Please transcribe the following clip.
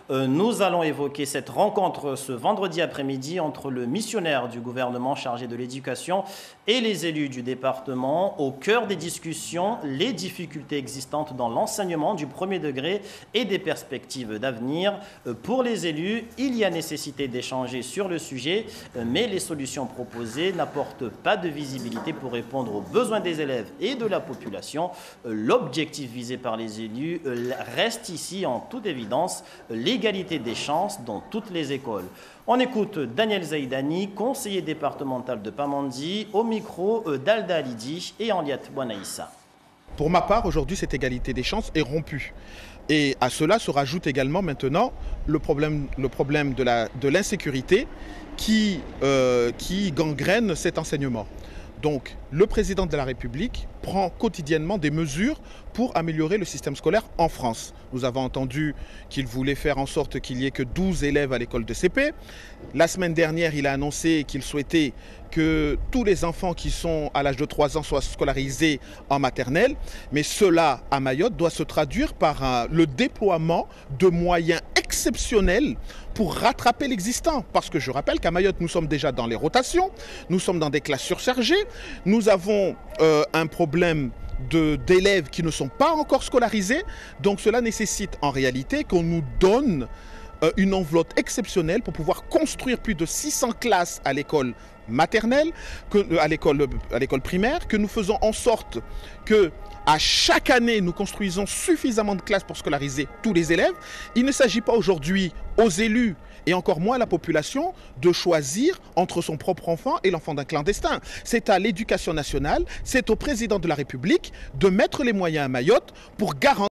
Nous allons évoquer cette rencontre ce vendredi après-midi entre le missionnaire du gouvernement chargé de l'éducation et les élus du département. Au cœur des discussions, les difficultés existantes dans l'enseignement du premier degré et des perspectives d'avenir. Pour les élus, il y a nécessité d'échanger sur le sujet, mais les solutions proposées n'apportent pas de visibilité pour répondre aux besoins des élèves et de la population. L'objectif visé par les élus reste ici en toute évidence l'égalité des chances dans toutes les écoles. On écoute Daniel Zaïdani, conseiller départemental de Pamandzi, au micro d'Alda Alidi et Henriette Bouanaïssa. Pour ma part, aujourd'hui, cette égalité des chances est rompue. Et à cela se rajoute également maintenant le problème de l'insécurité qui gangrène cet enseignement. Donc, le président de la République prend quotidiennement des mesures pour améliorer le système scolaire en France. Nous avons entendu qu'il voulait faire en sorte qu'il n'y ait que 12 élèves à l'école de CP. La semaine dernière, il a annoncé qu'il souhaitait que tous les enfants qui sont à l'âge de 3 ans soient scolarisés en maternelle. Mais cela, à Mayotte, doit se traduire par le déploiement de moyens exceptionnels pour rattraper l'existant. Parce que je rappelle qu'à Mayotte, nous sommes déjà dans les rotations, nous sommes dans des classes surchargées, nous avons un problème d'élèves qui ne sont pas encore scolarisés. Donc cela nécessite en réalité qu'on nous donne une enveloppe exceptionnelle pour pouvoir construire plus de 600 classes à l'école maternelle, à l'école primaire, que nous faisons en sorte que à chaque année, nous construisons suffisamment de classes pour scolariser tous les élèves. Il ne s'agit pas aujourd'hui aux élus et encore moins à la population de choisir entre son propre enfant et l'enfant d'un clandestin. C'est à l'éducation nationale, c'est au président de la République de mettre les moyens à Mayotte pour garantir